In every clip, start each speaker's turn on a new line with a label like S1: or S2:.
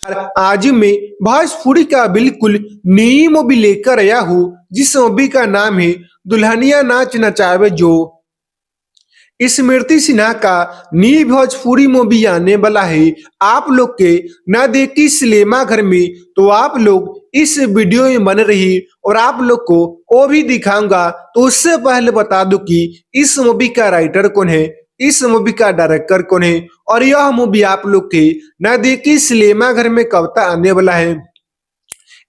S1: आज मैं भोजपुरी का बिल्कुल नई मूवी लेकर आया हूँ जिस मूवी का नाम है दुल्हनिया नाच नचावे जो। स्मृति सिन्हा का नई भोजपुरी मूवी आने वाला है। आप लोग के न देखी सिनेमा घर में तो आप लोग इस वीडियो में बन रही और आप लोग को वो भी दिखाऊंगा। तो उससे पहले बता दूं कि इस मूवी का राइटर कौन है, इस मूवी का डायरेक्टर कौन है और यह मूवी आप लोग के न देखी सिनेमा घर में कब तक आने वाला है।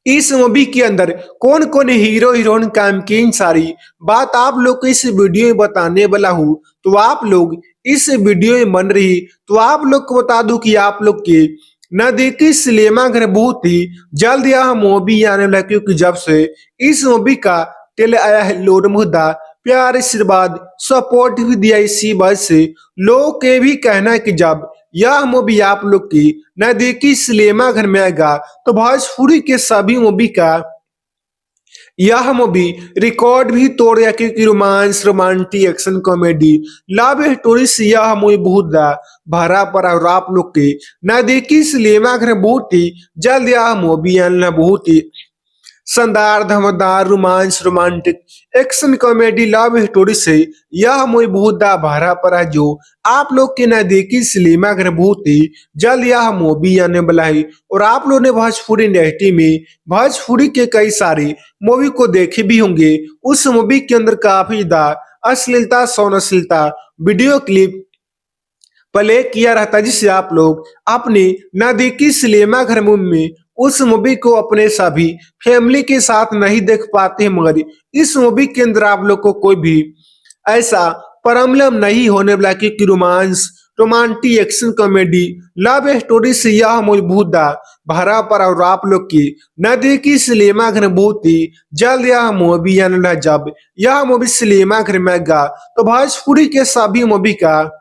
S1: इस मूवी के अंदर कौन कौन हीरो हीरोइन काम की इन सारी बात आप लोग को इस वीडियो में बताने वाला हूँ। तो आप लोग इस वीडियो में बन रही तो आप लोग को बता दूं कि आप लोग के न देखी सिनेमा घर बहुत ही जल्द यह मूवी आने वाला है, क्योंकि जब से इस मूवी का टेल आया है लोड मुद्दा प्यार आशीर्वाद सपोर्ट भी दिया, इसी वजह से लोगों के भी कहना है कि जब यह मूवी आप लोग की न देखी सिनेमा घर में आएगा तो भोजपुरी के सभी मूवी का यह मूवी रिकॉर्ड भी तोड़ गया, क्योंकि romance romantic action comedy love story से यह मूवी बहुत भरा पड़ा और आप लोग के न देखी सिनेमा घर बहुत ही जल्द यह मूवी आना बहुत ही शानदार धमाकेदार romance romantic action comedy love story से यह मूवी बहुत भरा पड़ा है, जो आप लोग के न देखी सिनेमा घर बहुत ही जल्द यह मूवी आने वाला है। और आप लोग ने भोजपुरी इंडस्ट्री में भोजपुरी के कई सारे मूवी को देखे भी होंगे। उस मूवी के अंदर काफी अश्लीलता सौनशीलता वीडियो क्लिप प्ले किया रहता है, जिससे आप लोग अपने न देखी सिनेमा घर में उस मूवी को अपने सभी फैमिली के साथ नहीं देख पाते हैं। मगर इस मूवी के अंदर आप लोग को कोई भी ऐसा प्रॉब्लम नहीं होने वाला, क्योंकि romance romantic action comedy love story से यह मूवी बहुत भरा पड़ा और आप लोग की न देखी सिनेमा घर बहुत ही जल्द यह मूवी आने वाला है। जब यह मूवी सिनेमा घर में आएगा तो भोजपुरी के सभी मूवी का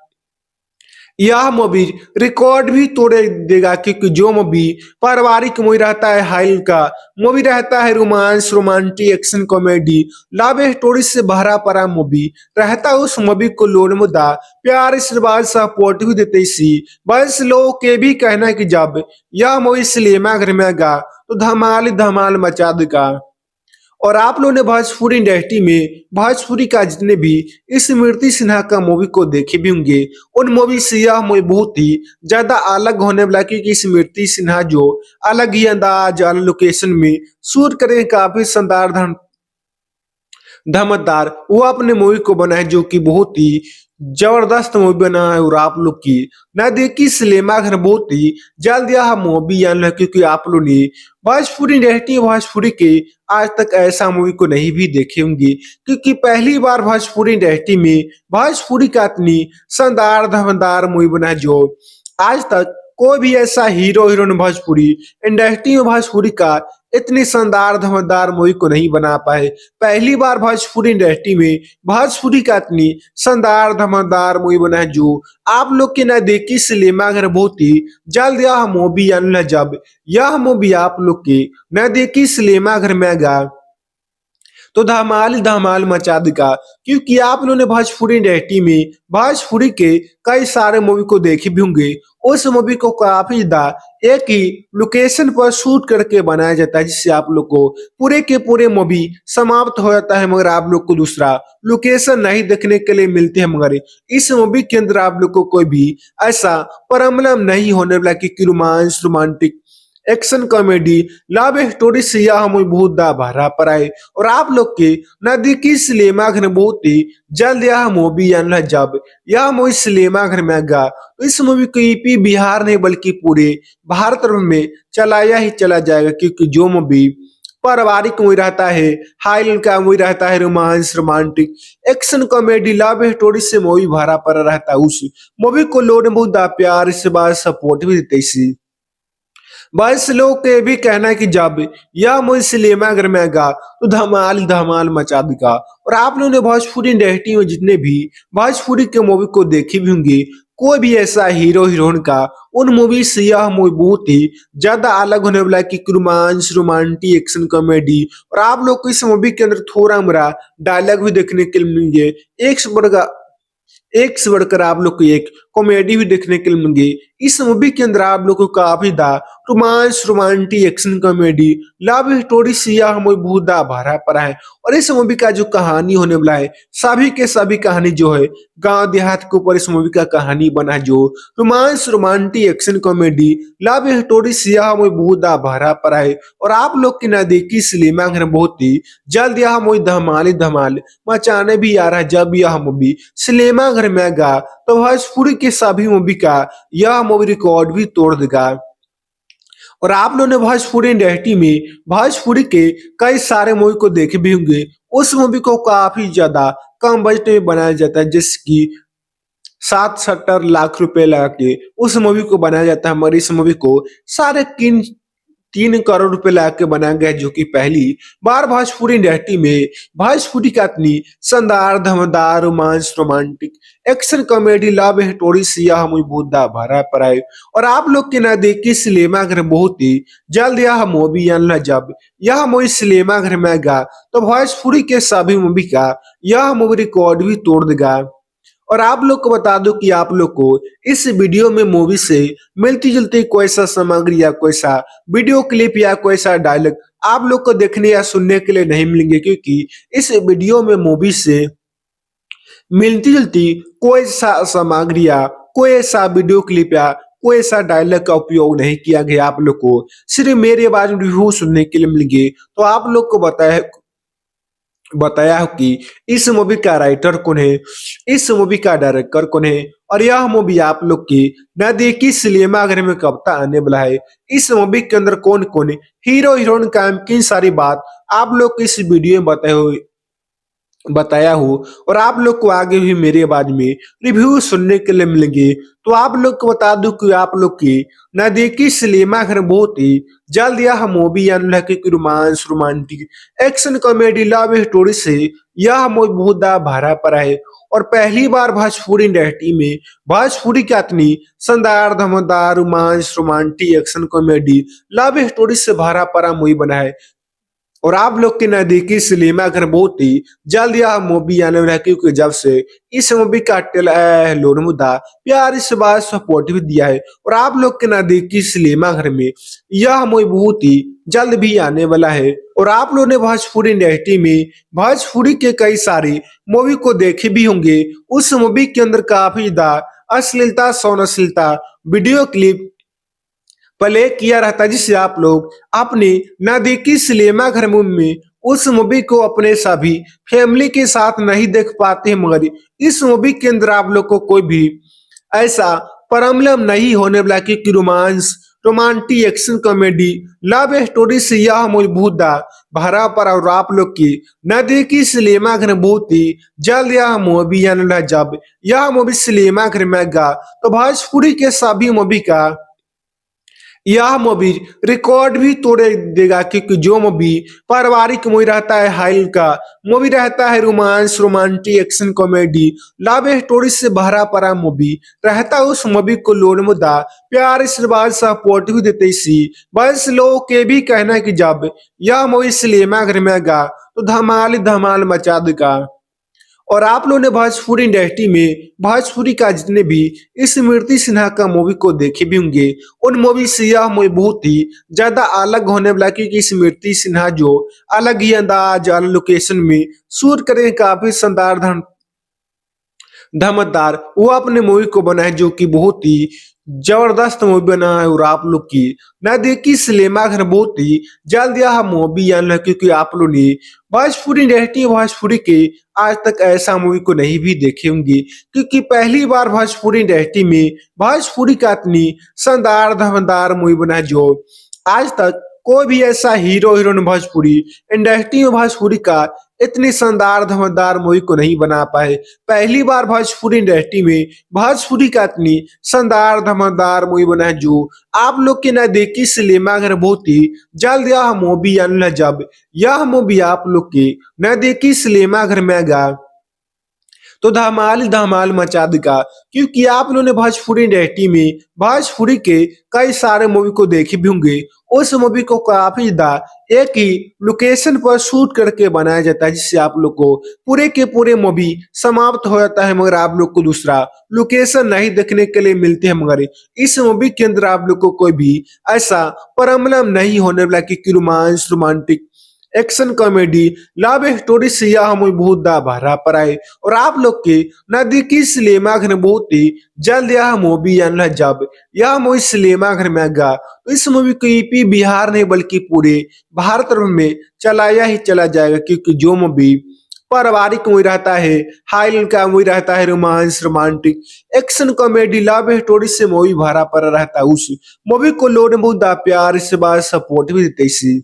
S1: यह मूवी रिकॉर्ड भी तोड़ देगा, क्योंकि जो मूवी पारिवारिक मूवी रहता है, हाइल का मूवी रहता है, romance romantic action comedy love story से भरा पड़ा मूवी रहता है, उस मूवी को लोड मुद्दा प्यार आशीर्वाद सपोर्ट भी देते इसी बस लोगों के भी कहना है कि जब यह मूवी सिनेमा घर में आएगा तो धमाल धमाल मचा देगा। और आप लोगों ने भोजपुरी इंडस्ट्री में भोजपुरी का जितने भी स्मृति सिन्हा का मूवी को देखे भी होंगे, उन मूवी से यह मूवी बहुत ही ज्यादा अलग होने वाला, क्योंकि स्मृति सिन्हा जो अलग ही अंदाज अलग लोकेशन में शूट करें काफी शानदार धमाकेदार वो अपने मूवी को बनाए, जो कि बहुत ही जबरदस्त मूवी बना है। और आप लोग की न देखी सिनेमा घर बहुत ही जल्द यह मूवी आना है, क्योंकि आप लोग ने भोजपुरी इंडस्ट्री भोजपुरी के आज तक ऐसा मूवी को नहीं भी देखे होंगे, क्योंकि पहली बार भोजपुरी इंडस्ट्री में भोजपुरी का इतनी शानदार धमाकेदार मूवी बना है, जो आज तक कोई भी ऐसा हीरो हीरोइन भोजपुरी इंडस्ट्री में भोजपुरी का इतनी शानदार धमाकेदार मूवी को नहीं बना पाए। पहली बार भोजपुरी इंडस्ट्री में भोजपुरी का इतनी शानदार धमाकेदार मूवी बना है, जो आप लोग के न देखी सिनेमा घर बहुत ही जल्द यह मूवी आने है। जब यह मूवी आप लोग के न देखी सिनेमा घर में आएगा तो धमाल धमाल मचा देगा, क्योंकि आप लोगों ने भोजपुरी इंडस्ट्री में भोजपुरी के कई सारे मूवी को देखे भी होंगे। उस मूवी को काफी एक ही लोकेशन पर शूट करके बनाया जाता है, जिससे आप लोग को पूरे के पूरे मूवी समाप्त हो जाता है, मगर आप लोग को दूसरा लोकेशन नहीं देखने के लिए मिलते हैं। मगर इस मूवी के अंदर आप लोग को कोई भी ऐसा प्रॉब्लम नहीं होने वाला, क्योंकि romance romantic action comedy love story से यह मूवी बहुत भरा पड़ा है। और आप लोग के नदी की सिनेमा घर में बहुत ही जल्द यह मूवी आना है। जब यह मूवी सिनेमा घर में आएगा तो इस मूवी को यूपी बिहार नहीं बल्कि पूरे भारत में चलाया ही चला जाएगा, क्योंकि जो मूवी पारिवारिक मूवी रहता है, हाई का मूवी रहता है, romance romantic action comedy love story से मूवी भरा पड़ा रहता है, उस मूवी को लोग बहुत प्यार से बात सपोर्ट भी देते इसी बस लोग के भी कहना है कि जब यह मूवी सिनेमा घर में आएगा तो धमाल धमाल मचा देगा। और आप लोगों ने भोजपुरी इंडस्ट्री में जितने भी भोजपुरी के मूवी को देखे भी होंगे, कोई भी ऐसा हीरो हीरोइन का उन मूवी से यह मूवी बहुत ही ज्यादा अलग होने वाला है, कि रोमांस रोमांटिक एक्शन कॉमेडी। और आप लोग को इस मूवी के अंदर थोड़ा मोड़ा डायलॉग भी देखने के लिए मिलेंगे, एक से बढ़कर आप लोग को एक कॉमेडी भी देखने के लिए मिलेंगे। इस मूवी के अंदर आप लोग को काफी दा romance, romantic, action, comedy, love story से यह मूवी बहुत भरा पड़ा है। और इस मूवी का जो कहानी होने वाला है, सभी के सभी कहानी जो है गांव देहात के ऊपर इस मूवी का कहानी बना है, जो romance, romantic, action, comedy, love story से यह मूवी बहुत भरा पड़ा है। और आप लोग की नजदीकी सिनेमा घर में बहुत ही जल्द यह मूवी धमाल ही धमाल मचाने भी आ रहा है। जब यह मूवी सिनेमा घर में आएगा तो भोजपुरी के सभी मूवी का यह मूवी रिकॉर्ड भी तोड़ देगा। और आप लोगों ने भोजपुरी इंडस्ट्री में भोजपुरी के कई सारे मूवी को देखे भी होंगे। उस मूवी को काफी ज्यादा कम बजट में बनाया जाता है, जैसे कि 60-70 लाख रुपए लगा के उस मूवी को बनाया जाता है, मगर इस मूवी को 3.5 करोड़ रुपए लगा के बनाया गया है, जो कि पहली बार भोजपुरी इंडस्ट्री में भोजपुरी का इतनी शानदार, धमाकेदार, romance, romantic, action, comedy, love story से यह मूवी बहुत भरा पड़ा है। और आप लोग के नजदीकी सिनेमा घर बहुत ही जल्द यह मूवी आना, जब यह मूवी सिनेमा घर में आएगा तो भोजपुरी के सभी मूवी का यह मूवी रिकॉर्ड भी तोड़ देगा। और आप लोग को बता दूं कि आप लोग को इस वीडियो में मूवी से मिलती जुलती कोई सा सामग्री या कोई सा वीडियो क्लिप या कोई सा डायलॉग आप लोग को देखने या सुनने के लिए नहीं मिलेंगे, क्योंकि इस वीडियो में मूवी से मिलती जुलती कोई सा सामग्री या कोई ऐसा वीडियो क्लिप या कोई ऐसा डायलॉग का उपयोग नहीं किया गया। आप लोग को सिर्फ मेरी आवाज में रिव्यू सुनने के लिए मिलेंगे। तो आप लोग को बताया कि इस मूवी का राइटर कौन है, इस मूवी का डायरेक्टर कौन है, और यह मूवी आप लोग की नजदीकी सिनेमा घर में कब तक आने वाला है, इस मूवी के अंदर कौन कौन हीरो हीरोइन काम की सारी बात आप लोग को इस वीडियो में बताया हो। और आप लोग को आगे भी मेरी आवाज में रिव्यू सुनने के लिए मिलेंगे। तो आप लोग को बता दूं कि आप लोग की नजदीकी सिनेमा घर बहुत ही जल्द यह मूवी आने की romance, romantic, action, comedy, love story से यह मूवी बहुत भरा पड़ा है। और पहली बार भोजपुरी इंडस्ट्री में भोजपुरी का इतनी शानदार, धमाकेदार, romance, romantic, action, comedy, love story से भरा पड़ा मूवी बना है। और आप लोग के नजदीकी सिनेमा घर बहुत ही जल्द यह मूवी आने वाला है, क्योंकि जब से इस मूवी का ट्रेलर लोनमुदा प्यार इस बार सपोर्ट भी दिया है। और आप लोग के नजदीकी सिनेमा घर में यह मूवी बहुत ही जल्द भी आने वाला है। और आप लोगों ने भोजपुरी इंडस्ट्री में भोजपुरी के कई सारी मूवी को देखे भी होंगे। उस मूवी के अंदर काफी ज्यादा अश्लीलता, सौनशीलता वीडियो क्लिप प्ले किया रहता है, जिससे आप लोग अपने नजदीकी सिनेमा घर में उस मूवी को अपने सभी फैमिली के साथ नहीं देख पाते। मगर इस मूवी के अंदर आप लोग को कोई भी ऐसा प्रॉब्लम नहीं होने वाला, क्योंकि romance, romantic, action, comedy, love story से यह मूवी बहुत भरा पड़ा। और आप लोग की नजदीकी सिनेमा घर बहुत ही जल्द यह मूवी आने वाला है। जब यह मूवी सिनेमा घर में आएगा तो भोजपुरी के सभी मूवी का यह मूवी रिकॉर्ड भी तोड़ देगा, क्योंकि जो मूवी पारिवारिक मूवी रहता है, हाइल का मूवी रहता है, romance, romantic, action, comedy, love story से भरा पड़ा मूवी रहता है, उस मूवी को लोनमुदा प्यार इस बात सपोर्ट भी देते इसी बस लोगों के भी कहना है कि जब यह मूवी सिनेमा घर में आएगा तो धमाल ही धमाल मचा देगा। और आप लोगों ने भोजपुरी इंडस्ट्री में भोजपुरी का जितने भी स्मृति सिन्हा का मूवी को देखे भी होंगे, उन मूवी से यह मूवी बहुत ही ज्यादा अलग होने वाला, क्योंकि स्मृति सिन्हा जो अलग ही अंदाज, अलग लोकेशन में शूट करें, काफी शानदार, धमाकेदार वो अपने मूवी को बनाए, जो कि बहुत ही जबरदस्त मूवी बना है। और आप लोग की नजदीकी सिनेमा घर बहुत ही जल्द यह मूवी आना है, क्योंकि आप लोग ने भोजपुरी इंडस्ट्री, भोजपुरी के आज तक ऐसा मूवी को नहीं भी देखे होंगे, क्योंकि पहली बार भोजपुरी इंडस्ट्री में भोजपुरी का इतनी शानदार, धमाकेदार मूवी बना है, जो आज तक कोई भी ऐसा हीरो हीरोइन भोजपुरी इंडस्ट्री में भोजपुरी का इतनी शानदार, धमाकेदार मूवी को नहीं बना पाए। पहली बार भोजपुरी इंडस्ट्री में भोजपुरी का इतनी शानदार, धमाकेदार मूवी बना है, जो आप लोग के नजदीकी सिनेमा घर बहुत ही जल्द यह मूवी आने, जब यह मूवी आप लोग के नजदीकी सिनेमा घर में आएगा तो धमाल धमाल मचा देगा, क्योंकि आप लोगों ने भोजपुरी इंडस्ट्री में भोजपुरी के कई सारे मूवी को देखे भी होंगे। उस मूवी को काफी ज्यादा एक ही लोकेशन पर शूट करके बनाया जाता है, जिससे आप लोग को पूरे के पूरे मूवी समाप्त हो जाता है, मगर आप लोग को दूसरा लोकेशन नहीं देखने के लिए मिलते हैं। मगर इस मूवी के अंदर आप लोग को कोई भी ऐसा प्रॉब्लम नहीं होने वाला कि romance romantic action comedy love story से यह मूवी बहुत दा भरा पड़ा है। और आप लोग के नजदीकी सिनेमा घर में बहुत ही जल्द यह मूवी आने जब यह मूवी सिनेमा घर में आएगा, तो इस मूवी को यूपी बिहार नहीं बल्कि पूरे भारत में चलाया ही चला जाएगा, क्योंकि जो मूवी पारिवारिक मूवी रहता है, हाई का मूवी रहता है, romance romantic action comedy love story से मूवी भरा पड़ा रहता है, उस मूवी को लोग बहुत प्यार से बात सपोर्ट भी देते इसी।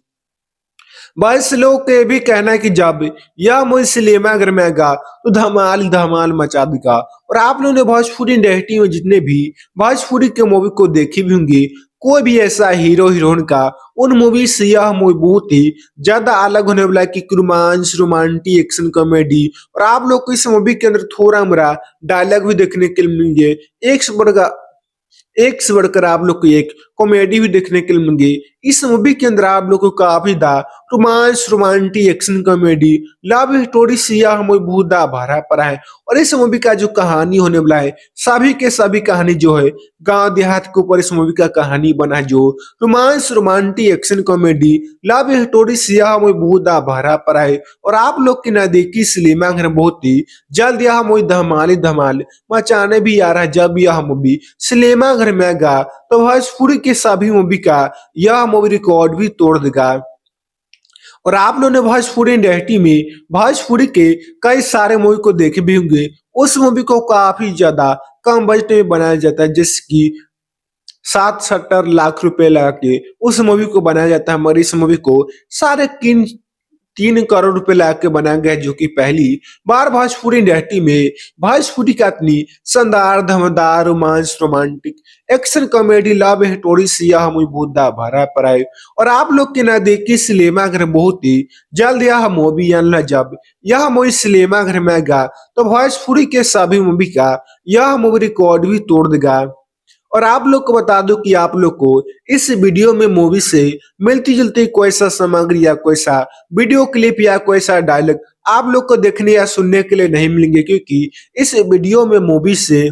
S1: बहुत से लोग का ये भी कहना है कि जब यह मूवी सिनेमा घर में आएगा तो धमाल धमाल मचा देगा। और आप लोगों ने भोजपुरी इंडस्ट्री में जितने भी भोजपुरी के मूवी को देखे भी होंगे, कोई भी ऐसा हीरो हीरोइन का उन मूवी से यह मूवी बहुत ही ज्यादा अलग होने वाला है कि रोमांस रोमांटिक एक्शन कॉमेडी। और आप लोग को इस मूवी के अंदर थोड़ा मोड़ा डायलॉग भी देखने के लिए मिलेंगे, एक से बढ़कर आप लोग को एक कॉमेडी भी देखने के लिए मिलेंगे। इस मूवी के अंदर आप लोग को काफी romance romantic action comedy love story से यह मूवी बहुत भरा पड़ा है। और इस मूवी का जो कहानी होने वाला है, सभी के सभी कहानी जो है गांव देहात के ऊपर इस मूवी का कहानी बना है, जो romance romantic action comedy love story से यह मूवी बहुत भरा पड़ा है। और आप लोग की नजदीकी सिनेमा घर बहुत ही जल्द यह मूवी धमाल धमाल मचाने भी आ रहा है। जब यह मूवी सिनेमा घर में आएगा तो भोजपुरी के सभी मूवी का यह मूवी रिकॉर्ड भी तोड़ देगा। और आप लोगों ने भोजपुरी इंडस्ट्री में भोजपुरी के कई सारे मूवी को देखे भी होंगे। उस मूवी को काफी ज्यादा कम बजट में बनाया जाता है, जिसकी 70 लाख रुपए लगा के उस मूवी को बनाया जाता है, मगर इस मूवी को 3.5 करोड़ रुपए लगा के बनाया गया है, जो कि पहली बार भोजपुरी इंडस्ट्री में भोजपुरी का इतनी शानदार धमाकेदार romance romantic action comedy love story से यह मूवी बहुत भरा पड़ा है। और आप लोग के नजदीकी सिनेमा घर बहुत ही जल्द यह मूवी आना, जब यह मूवी सिनेमा घर में आएगा तो भोजपुरी के सभी मूवी का यह मूवी रिकॉर्ड भी तोड़ देगा। और आप लोग को बता दूं कि आप लोग को इस वीडियो में मूवी से मिलती जुलती कोई सा सामग्री या कोई सा वीडियो क्लिप या कोई सा डायलॉग आप लोग को देखने या सुनने के लिए नहीं मिलेंगे, क्योंकि इस वीडियो में मूवी से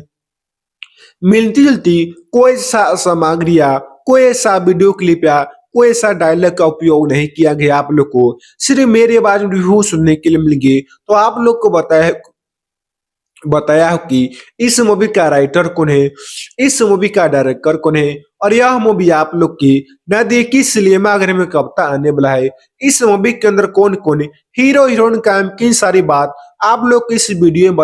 S1: मिलती जुलती कोई सा सामग्री या कोई ऐसा वीडियो क्लिप या कोई ऐसा डायलॉग का उपयोग नहीं किया गया। आप लोग को सिर्फ मेरे बारे में रिव्यू सुनने के लिए मिलेंगे। तो आप लोग को बताया कि इस मूवी का राइटर कौन है, इस मूवी का डायरेक्टर कौन है, और यह मूवी आप लोग की नजदीकी सिनेमा घर में कब तक आने वाला है, इस मूवी के अंदर कौन कौन हीरो हीरोइन का किन सारी बात आप लोग को इस वीडियो में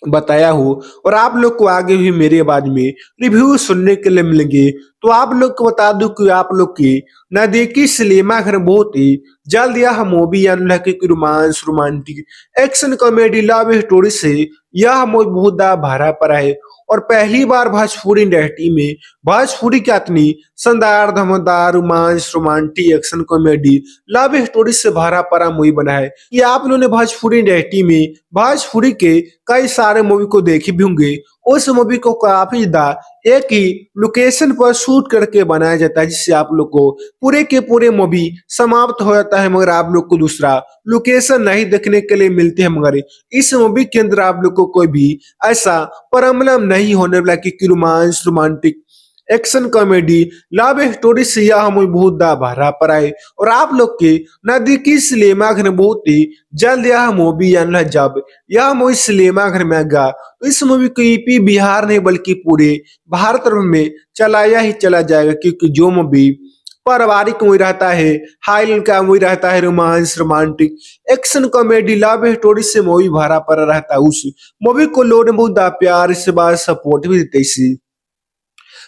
S1: बताया हूँ। और आप लोग को आगे भी मेरे बाद में रिव्यू सुनने के लिए मिलेंगे। तो आप लोग को बता दूं कि आप लोग की नजदीकी सिनेमा घर बहुत ही जल्द यह मूवी आने की romance romantic action comedy love story से यह मूवी बहुत भरा पड़ा है। और पहली बार भोजपुरी इंडस्ट्री में भोजपुरी का इतनी शानदार धमाकेदार romance romantic action comedy love story से भरा पड़ा मूवी बना है। ये आप लोगों ने भोजपुरी इंडस्ट्री में भोजपुरी के कई सारे मूवी को देखे भी होंगे। उस मूवी को काफी ज्यादा एक ही लोकेशन पर शूट करके बनाया जाता है, जिससे आप लोग को पूरे के पूरे मूवी समाप्त हो जाता है, मगर आप लोग को दूसरा लोकेशन नहीं देखने के लिए मिलते हैं। मगर इस मूवी के अंदर आप लोग को कोई भी ऐसा प्रॉब्लम नहीं होने वाला कि romance romantic action comedy love story से यह मूवी बहुत भरा पड़ा है। और आप लोग के नजदीकी सिनेमा घर में बहुत ही जल्द यह मूवी आना, जब यह मूवी सिनेमा घर में आएगा तो इस मूवी को यूपी बिहार नहीं बल्कि पूरे भारत में चलाया ही चला जाएगा, क्योंकि जो मूवी पारिवारिक मूवी रहता है, हाई का मूवी रहता है, romance romantic action comedy love story से मूवी भरा पड़ा रहता है, उस मूवी को लोग बहुत प्यार से बात सपोर्ट भी देते इसी।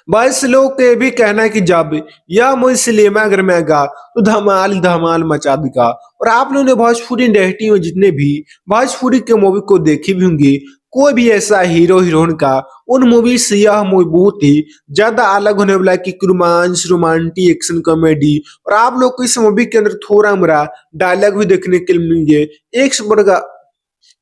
S1: बहुत से लोग का ये भी कहना है कि जब यह मूवी सिनेमा घर में आएगा तो धमाल धमाल मचा देगा। और आप लोगों ने भोजपुरी इंडस्ट्री में जितने भी भोजपुरी के मूवी को देखे भी होंगे, कोई भी ऐसा हीरो हीरोइन का उन मूवी से यह मूवी बहुत ही ज्यादा अलग होने वाला है कि रोमांस रोमांटिक एक्शन कॉमेडी। और आप लोग को इस मूवी के अंदर थोड़ा मोड़ा डायलॉग भी देखने के लिए मिलेंगे,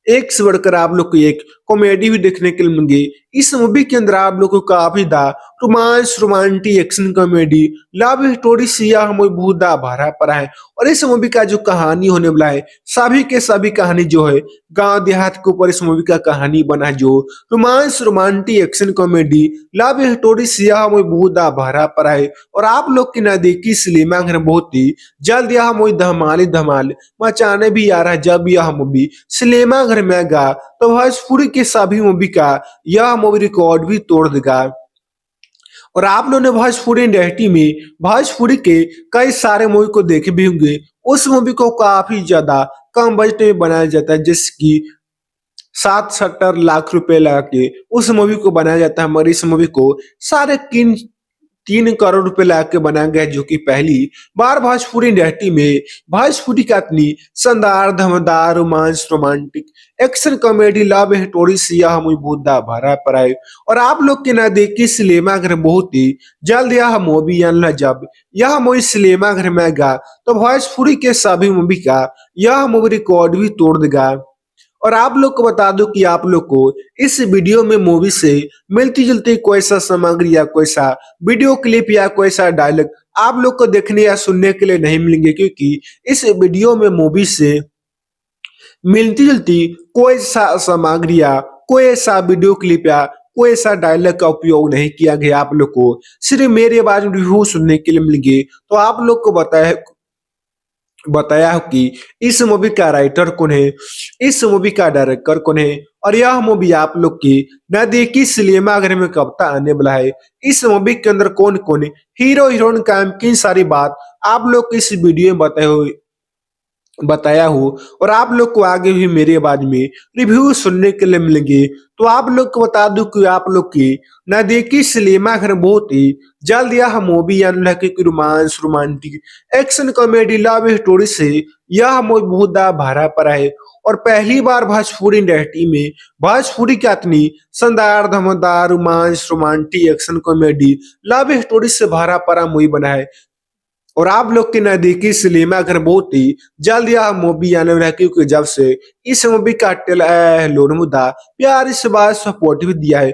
S1: एक से बढ़कर आप लोग को एक कॉमेडी भी देखने के लिए मिलेंगे। इस मूवी के अंदर आप लोग को काफी दा romance, romantic, action comedy, love story से यह मूवी बहुत दा भरा पड़ा है। और इस मूवी का जो कहानी होने वाला है, सभी के सभी कहानी जो है गांव देहात के ऊपर इस मूवी का कहानी बना है। जो romance, romantic, action comedy, love story से यह मूवी बहुत दा भरा पड़ा है। और आप लोग की ना देखी सिनेमा घर में बहुत ही जल्द यह मूवी धमाल धमाल मचाने भी आ रहा है। जब यह मूवी सिनेमा घर में आएगा तो भोजपुरी के सभी मूवी का यह मूवी रिकॉर्ड भी तोड़ देगा। और आप लोगों ने भोजपुरी इंडस्ट्री में भोजपुरी के कई सारे मूवी को देखे भी होंगे। उस मूवी को काफी ज्यादा कम बजट में बनाया जाता है, जैसे कि 60-70 लाख रुपए लगा के उस मूवी को बनाया जाता है। मगर इस मूवी को 3.5 करोड़ रुपए लगा के बनाया गया है, जो कि पहली बार भोजपुरी इंडस्ट्री में भोजपुरी का इतनी शानदार, धमाकेदार, romance, romantic, action comedy, love story से यह मूवी बहुत भरा पड़ा है। और आप लोग के ना देखिए सिनेमा घर में बहुत ही जल्द यह मूवी आना। जब यह मूवी सिनेमा घर में आएगा तो भोजपुरी के सभी मूवी का यह मूवी रिकॉर्ड भी तोड़ देगा। और आप लोग को बता दूं कि आप लोग को इस वीडियो में मूवी से मिलती जुलती कोई सा सामग्री या कोई सा वीडियो क्लिप या कोई सा डायलॉग आप लोग को देखने या सुनने के लिए नहीं मिलेंगे, क्योंकि इस वीडियो में मूवी से मिलती जुलती कोई सा सामग्री या कोई ऐसा वीडियो क्लिप या कोई ऐसा डायलॉग का उपयोग नहीं किया गया। आप लोग को सिर्फ मेरी आवाज में रिव्यू सुनने के लिए मिलेंगे। तो आप लोग को बताया हो कि इस मूवी का राइटर कौन है, इस मूवी का डायरेक्टर कौन है, और यह मूवी आप लोग की नजदीकी सिनेमा घर में कब तक आने वाला है, इस मूवी के अंदर कौन कौन हीरो हीरोइन काम की सारी बात आप लोग को इस वीडियो में बताया हूँ। और आप लोग को आगे भी मेरी आवाज में रिव्यू सुनने के लिए मिलेंगे। तो आप लोग को बता दूं कि आप लोग की नजदीकी सिनेमा घर बहुत ही जल्द यह मूवी आने लगे कि romance, romantic, action comedy, love story से यह मूवी बहुत भरा पड़ा है। और पहली बार भोजपुरी इंडस्ट्री में भोजपुरी की इतनी शानदार, धमाकेदार, romance, romantic, action comedy, love story से भरा पड़ा मूवी बना है। और आप लोग के नजदीकी सिनेमा घर बहुत ही जल्द यह मूवी आने वाला है, क्योंकि जब से इस मूवी का ट्रेलर मुद्दा प्यार इस बार सपोर्ट भी दिया है।